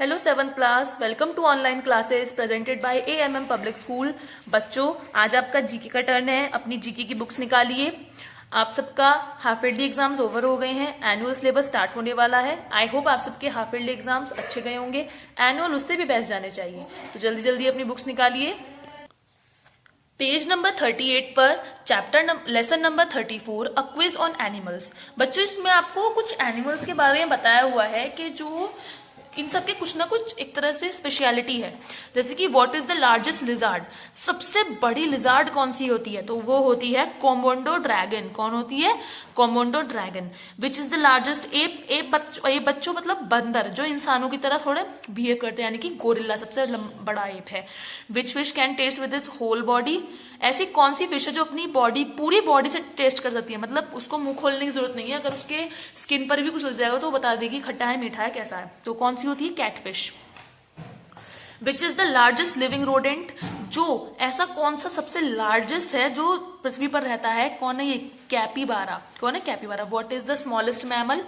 Hello seventh class, welcome to online classes presented by AMM public school. बच्चों, आज आपका GK का turn है। अपनी जीके की बुक्स निकालिए। आप सबका हाफ ईयरली एग्जाम्स ओवर हो गए हैं, एनुअल सिलेबस स्टार्ट होने वाला है। आई होप आप सबके हाफ ईयरली एग्जाम्स अच्छे गए होंगे, एनुअल उससे भी बेस्ट जाने चाहिए। तो जल्दी जल्दी अपनी बुक्स निकालिए। पेज नंबर 38 पर lesson number 34 a quiz on animals. बच्चों, इसमें आपको कुछ एनिमल्स के बारे में बताया हुआ है कि जो इन सब के कुछ ना कुछ एक तरह से स्पेशलिटी है। जैसे कि what is the largest lizard, सबसे बड़ी लिजार्ड कौन सी होती है? तो वो होती है कोमोडो ड्रैगन। कौन होती है? Komodo dragon. Which is the largest app, app बच्चों मतलब बंदर, जो इंसानों की तरह थोड़े बिहेव करते हैं, यानी कि गोरिल्ला सबसे बड़ा एप है। Which fish can taste with its whole body, ऐसी कौन सी फिश है जो अपनी बॉडी पूरी बॉडी से टेस्ट कर सकती है, मतलब उसको मुंह खोलने की जरूरत नहीं है, अगर उसके स्किन पर भी कुछ लग जाएगा तो वो बता देगी खट्टा है मीठा है कैसा है। तो कौन सी होती है? Catfish. Which is the largest living rodent, जो ऐसा कौन सा सबसे लार्जेस्ट है जो पृथ्वी पर रहता है? कौन है ये? कैपिबारा। कौन है? Capybara. What is the smallest mammal,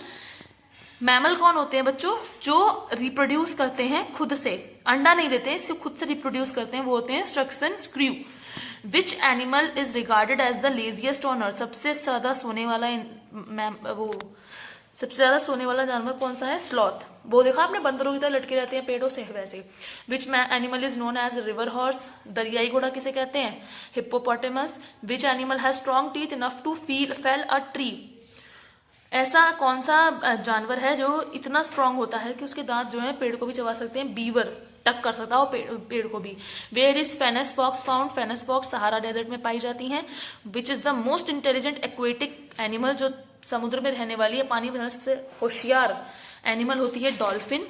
mammal कौन होते हैं बच्चों? जो रिप्रोड्यूस करते हैं खुद से, अंडा नहीं देते हैं, सिर्फ खुद से रिप्रोड्यूस करते हैं, वो होते हैं स्ट्रक्सन स्क्रू। Which animal is regarded as the laziest on earth, सबसे ज्यादा सोने वाला सबसे ज्यादा सोने वाला जानवर कौन सा है? स्लॉथ। वो देखा आपने, बंदरों की तरह लटके रहते हैं पेड़ों से, वैसे। Which animal is known as river horse, दरियाई घोड़ा किसे कहते हैं? Hippopotamus. Which animal has strong teeth enough to fell a tree, ऐसा कौन सा जानवर है जो इतना स्ट्रांग होता है कि उसके दांत जो है पेड़ को भी चबा सकते हैं? बीवर टक कर सकता हो पेड़ को भी। Where is fennec fox found, fennec fox Sahara desert में पाई जाती हैं। Which is the most intelligent aquatic animal, जो समुद्र में रहने वाली है, पानी में सबसे होशियार एनिमल होती है डॉल्फिन।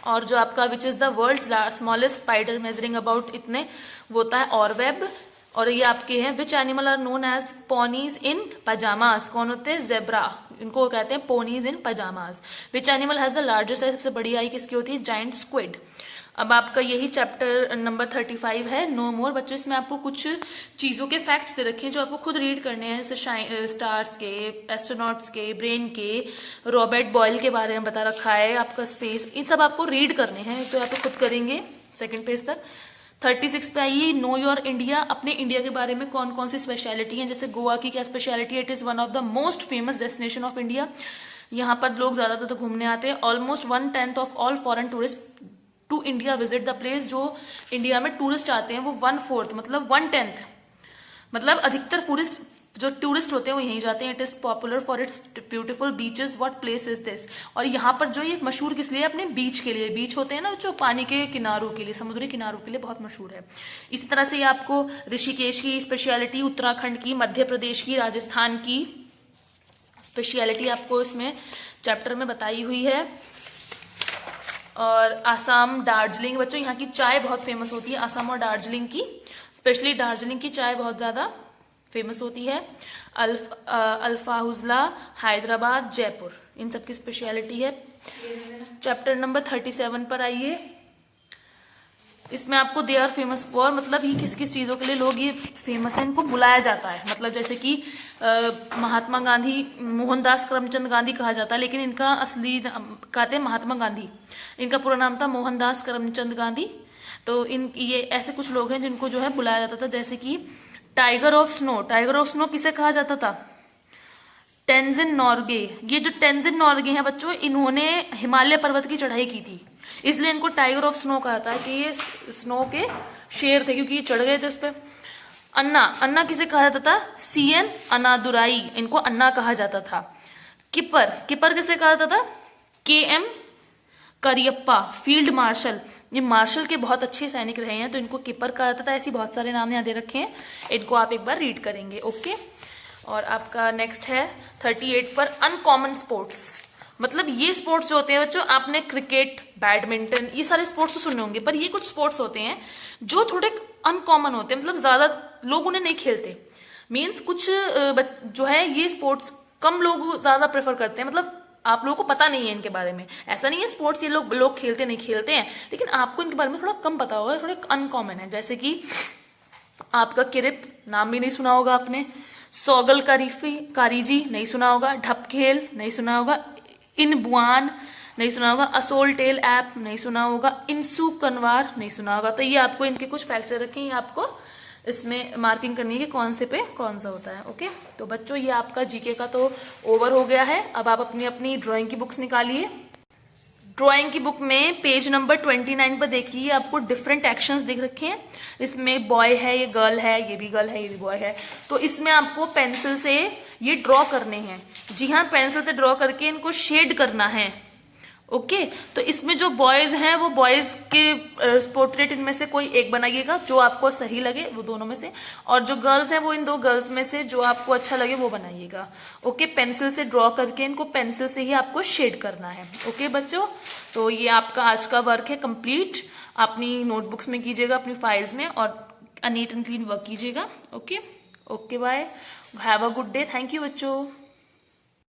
और जो आपका which is the world's smallest spider measuring about इतने, वो होता है ऑरवेब। और ये आपके हैं which animal are known as ponies in pajamas, कौन होते हैं? जेब्रा, इनको कहते हैं ponies in pajamas. Which animal has the largest eye, सबसे बड़ी आई किसकी होती है? Giant squid. अब आपका यही चैप्टर नंबर 35 है, नो मोर। बच्चों, इसमें आपको कुछ चीजों के फैक्ट्स दे रखे हैं जो आपको खुद रीड करने हैं, जैसे स्टार्स के, एस्ट्रोनॉट्स के, ब्रेन के, रॉबर्ट बॉयल के बारे में बता रखा है, आपका स्पेस, ये सब आपको रीड करने हैं, तो आप खुद करेंगे सेकेंड पेज तक। 36 पे आइए, नो योर इंडिया, अपने इंडिया के बारे में कौन कौन सी स्पेशलिटी है। जैसे गोवा की क्या स्पेशलिटी है? It is one of the most famous destination of India, यहाँ पर लोग ज्यादातर घूमने आते हैं। Almost 1/10 of all foreign tourist to India visit the place, जो इंडिया में टूरिस्ट आते हैं वो 1/4 मतलब 1/10 मतलब अधिकतर जो टूरिस्ट होते हैं वो यहीं जाते हैं। It is popular for its beautiful beaches. What place is this, और यहाँ पर जो ये मशहूर किस लिए? अपने बीच के लिए। बीच होते हैं ना जो पानी के किनारों के लिए, समुद्री किनारों के लिए बहुत मशहूर है। इसी तरह से ये आपको ऋषिकेश की स्पेशलिटी, उत्तराखंड की, मध्य प्रदेश की, राजस्थान की स्पेशलिटी आपको इसमें चैप्टर में बताई हुई है। और आसाम, दार्जिलिंग, बच्चों यहाँ की चाय बहुत फेमस होती है, आसाम और दार्जिलिंग की, स्पेशली दार्जिलिंग की चाय बहुत ज्यादा फेमस होती है। अल्फाहुजला, हैदराबाद, जयपुर, इन सब की स्पेशलिटी है। चैप्टर नंबर 37 पर आइए। इसमें आपको दे आर फेमस फॉर, मतलब ये किस किस चीजों के लिए लोग ये फेमस है, इनको बुलाया जाता है। मतलब जैसे कि महात्मा गांधी, मोहनदास करमचंद गांधी कहा जाता है, लेकिन इनका असली कहते हैं महात्मा गांधी, इनका पूरा नाम था मोहनदास करमचंद गांधी। तो ये ऐसे कुछ लोग हैं जिनको जो है बुलाया जाता था। जैसे कि tiger of snow, tiger of snow किसे कहा जाता था? टेंजिन नॉर्गे। ये जो टेंजिन नॉर्गे हैं बच्चों, इन्होंने हिमालय पर्वत की चढ़ाई की थी, इसलिए इनको टाइगर ऑफ स्नो कहा था कि ये स्नो के शेर थे, क्योंकि ये चढ़ गए थे उस पर। अन्ना, अन्ना किसे कहा जाता था? CN अन्नादुराई, इनको अन्ना कहा जाता था। किपर, किपर किसे कहा जाता था? KM करियप्पा, फील्ड मार्शल, ये मार्शल के बहुत अच्छे सैनिक रहे हैं, तो इनको किपर कहा जाता था। ऐसी बहुत सारे नाम यहाँ दे रखे हैं, इनको आप एक बार रीड करेंगे। ओके। और आपका नेक्स्ट है 38 पर अनकॉमन स्पोर्ट्स, मतलब ये स्पोर्ट्स जो होते हैं बच्चों, आपने क्रिकेट, बैडमिंटन, ये सारे स्पोर्ट्स तो सुने होंगे, पर ये कुछ स्पोर्ट्स होते हैं जो थोड़े अनकॉमन होते हैं, मतलब ज्यादा लोग उन्हें नहीं खेलते। मीन्स कुछ जो है ये स्पोर्ट्स कम लोग ज्यादा प्रेफर करते हैं, मतलब आप लोगों को पता नहीं है इनके बारे में। ऐसा नहीं है स्पोर्ट्स ये लोग खेलते नहीं खेलते हैं, लेकिन आपको इनके बारे में थोड़ा कम पता होगा, थोड़े अनकॉमन है। जैसे कि आपका किरिप, नाम भी नहीं सुना होगा आपने। सौगल कारीजी नहीं सुना होगा। ढप खेल नहीं सुना होगा। इन बुआन, नहीं सुना होगा। असोल टेल ऐप नहीं सुना होगा। इंसु कनवार नहीं सुना होगा। तो ये आपको इनके कुछ फैक्टर रखें, ये आपको इसमें मार्किंग करनी है कि कौन से पे कौन सा होता है। ओके, तो बच्चों ये आपका जीके का तो ओवर हो गया है। अब आप अपनी अपनी ड्राइंग की बुक्स निकालिए। ड्राइंग की बुक में पेज नंबर 29 पर देखिए, आपको डिफरेंट एक्शंस दिख रखे हैं। इसमें बॉय है, ये गर्ल है, ये भी गर्ल है, ये भी बॉय है। तो इसमें आपको पेंसिल से ये ड्रॉ करने हैं। जी हाँ, पेंसिल से ड्रॉ करके इनको शेड करना है। ओके, तो इसमें जो बॉयज हैं वो बॉयज के पोर्ट्रेट इनमें से कोई एक बनाइएगा जो आपको सही लगे, वो दोनों में से। और जो गर्ल्स हैं वो इन दो गर्ल्स में से जो आपको अच्छा लगे वो बनाइएगा। ओके, पेंसिल से ड्रॉ करके इनको पेंसिल से ही आपको शेड करना है। ओके बच्चों, तो ये आपका आज का वर्क है कंप्लीट। अपनी नोटबुक्स में कीजिएगा, अपनी फाइल्स में, और नीट एंड क्लीन वर्क कीजिएगा। Okay okay, bye, have a good day. Thank you बच्चों।